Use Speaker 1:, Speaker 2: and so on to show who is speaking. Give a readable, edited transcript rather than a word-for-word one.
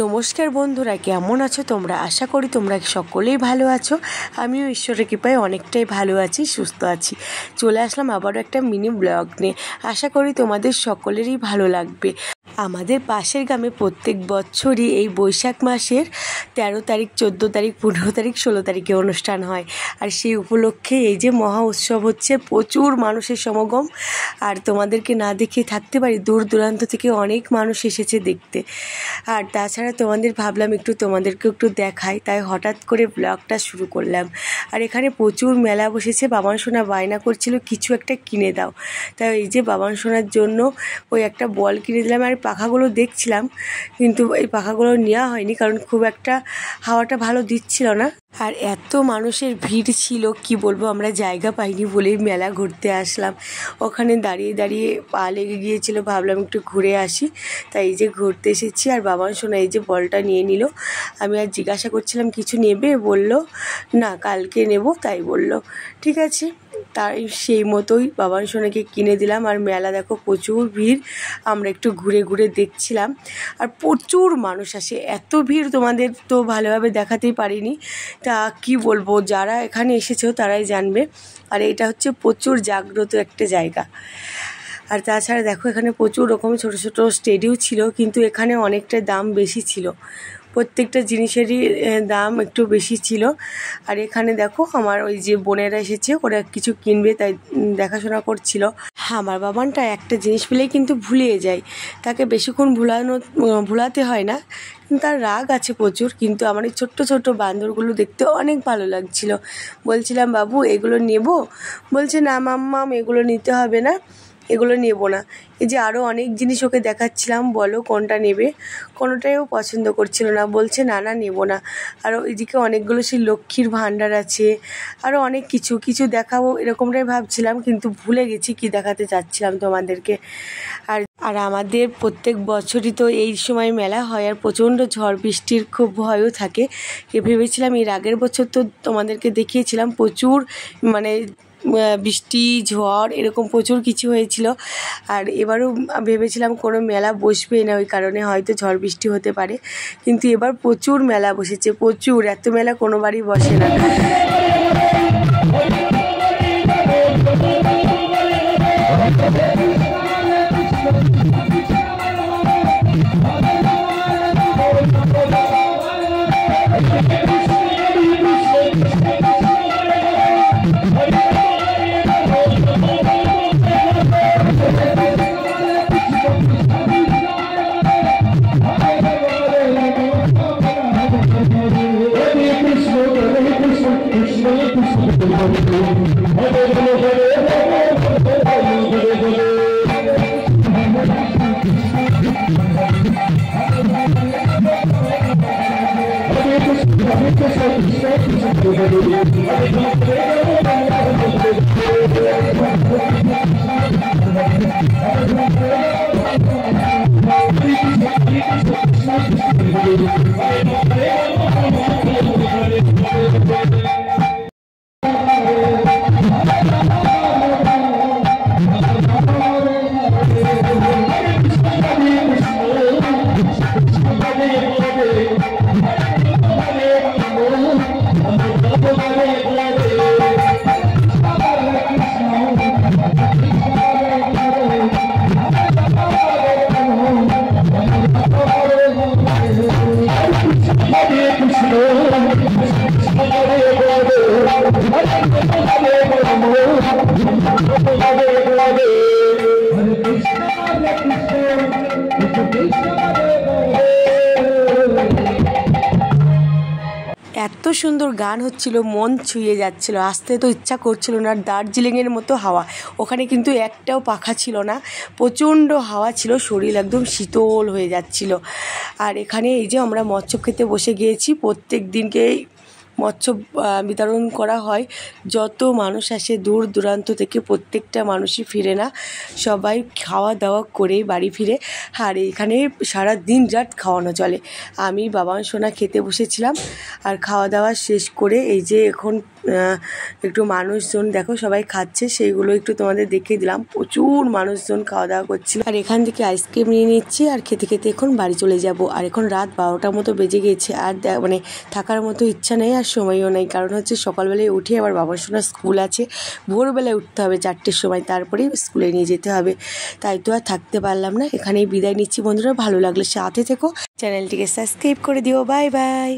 Speaker 1: নমস্কার বন্ধুরা, কেমন আছো তোমরা? আশা করি তোমরা সকলেই ভালো আছো। আমিও ঈশ্বরের কৃপায় অনেকটাই ভালো আছি, সুস্থ আছি। চলে আসলাম আবারও একটা মিনি ব্লগ নিয়ে। আশা করি তোমাদের সকলেরই ভালো লাগবে। আমাদের পাশের গ্রামে প্রত্যেক বছরই এই বৈশাখ মাসের 13 তারিখ, 14 তারিখ, 15 তারিখ, 16 তারিখে অনুষ্ঠান হয়। আর সেই উপলক্ষে এই যে মহা উৎসব হচ্ছে, প্রচুর মানুষের সমাগম। আর তোমাদেরকে না দেখে থাকতে পারি, দূর দূরান্ত থেকে অনেক মানুষ এসেছে দেখতে। আর তাছাড়া ভাবলাম তোমাদেরকে একটু দেখাই, তাই হঠাৎ করে ব্লগটা শুরু করলাম। আর এখানে প্রচুর মেলা বসেছে। বাবান সোনা বায়না করছিল কিছু একটা কিনে দাও, তাই এই যে বাবান সোনার জন্য ওই একটা বল কিনে দিলাম। আর পাখাগুলো দেখছিলাম, কিন্তু এই পাখাগুলো নেওয়া হয়নি, কারণ খুব একটা হাওয়াটা ভালো দিচ্ছিল না। আর এত মানুষের ভিড় ছিল, কি বলবো, আমরা জায়গা পাইনি বলেই মেলা ঘুরতে আসলাম। ওখানে দাঁড়িয়ে দাঁড়িয়ে পা লেগে গিয়েছিল, ভাবলাম একটু ঘুরে আসি, তাই এই যে ঘুরতে এসেছি। আর বাবান সোনা এই যে বলটা নিয়ে নিল। আমি আর জিজ্ঞাসা করছিলাম কিছু নেবে, বলল না কালকে নেব, তাই বলল ঠিক আছে। তাই সেই মতোই বাবান সোনাকে কিনে দিলাম। আর মেলা দেখো প্রচুর ভিড়, আমরা একটু ঘুরে ঘুরে দেখছিলাম। আর প্রচুর মানুষ আসে, এত ভিড় তোমাদের তো ভালোভাবে দেখাতেই পারিনি। তা কি বলবো, যারা এখানে এসেছো তারাই জানবে। আর এটা হচ্ছে প্রচুর জাগ্রত একটা জায়গা। আর তাছাড়া দেখো এখানে প্রচুর রকম ছোট ছোট স্টেডিও ছিল, কিন্তু এখানে অনেকটা দাম বেশি ছিল, প্রত্যেকটা জিনিসেরই দাম একটু বেশি ছিল। আর এখানে দেখো আমার ওই যে বোনেরা এসেছে, ওরা কিছু কিনবে, তাই দেখাশোনা করছিল। আমার বাবানটা একটা জিনিস পেলেই কিন্তু ভুলিয়ে যায়, তাকে বেশিক্ষণ ভুলাতে হয় না, তার রাগ আছে প্রচুর। কিন্তু আমার এই ছোট্ট ছোট্ট বান্দরগুলো দেখতে অনেক ভালো লাগছিল। বলছিলাম বাবু এগুলো নেব, বলছে না মাম্মাম এগুলো নিতে হবে না, এগুলো নেব না। এই যে আরও অনেক জিনিস ওকে দেখাচ্ছিলাম, বলো কোনটা নেবে, কোনোটাইও পছন্দ করছিল না, বলছে না না নেব না। আরও এদিকে অনেকগুলো সেই লক্ষ্মীর ভাণ্ডার আছে, আরও অনেক কিছু কিছু দেখাবো এরকমটাই ভাবছিলাম, কিন্তু ভুলে গেছি কি দেখাতে চাচ্ছিলাম তোমাদেরকে। আর আমাদের প্রত্যেক বছরই তো এই সময় মেলা হয়, আর প্রচণ্ড ঝড় বৃষ্টির খুব ভয়ও থাকে। ভেবেছিলাম এর আগের বছর তো তোমাদেরকে দেখিয়েছিলাম, প্রচুর মানে বৃষ্টি ঝড় এরকম প্রচুর কিছু হয়েছিল। আর এবারও ভেবেছিলাম কোনো মেলা বসবেই না, ওই কারণে হয়তো ঝড় বৃষ্টি হতে পারে। কিন্তু এবার প্রচুর মেলা বসেছে, প্রচুর, এত মেলা কোনোবারই বসে না। এত সুন্দর গান হচ্ছিল, মন ছুঁয়ে যাচ্ছিল, আসতে তো ইচ্ছা করছিল না। দার্জিলিংয়ের মতো হাওয়া, ওখানে কিন্তু একটাও পাখা ছিল না, প্রচণ্ড হাওয়া ছিল, শরীর একদম শীতল হয়ে যাচ্ছিল। আর এখানে এই যে আমরা মৎস্য খেতে বসে গিয়েছি, প্রত্যেক দিনকেই মৎস্য বিতরণ করা হয়। যত মানুষ আসে দূর দূরান্ত থেকে, প্রত্যেকটা মানুষই ফিরে না, সবাই খাওয়া দাওয়া করে বাড়ি ফিরে। আর এখানে সারা দিন রাত খাওয়ানো চলে। আমি বাবান সোনা খেতে বসেছিলাম, আর খাওয়া দাওয়া শেষ করে এই যে এখন একটু মানুষজন দেখো সবাই খাচ্ছে, সেইগুলো একটু তোমাদের দেখিয়ে দিলাম। প্রচুর মানুষজন খাওয়া দাওয়া করছিল। আর এখান থেকে আইসক্রিম নিয়ে নিচ্ছি আর খেতে খেতে এখন বাড়ি চলে যাব। আর এখন রাত 12টার মতো বেজে গেছে, আর মানে থাকার মতো ইচ্ছা নেই আর সময়ও নেই, কারণ হচ্ছে সকালবেলায় উঠে আবার বাবার সোনার স্কুল আছে, ভোরবেলায় উঠতে হবে 4টের সময়, তারপরেই স্কুলে নিয়ে যেতে হবে। তাই তো আর থাকতে পারলাম না, এখানেই বিদায় নিচ্ছি বন্ধুরা। ভালো লাগলে সাথে থেকো, চ্যানেলটিকে সাবস্ক্রাইব করে দিও। Bye bye.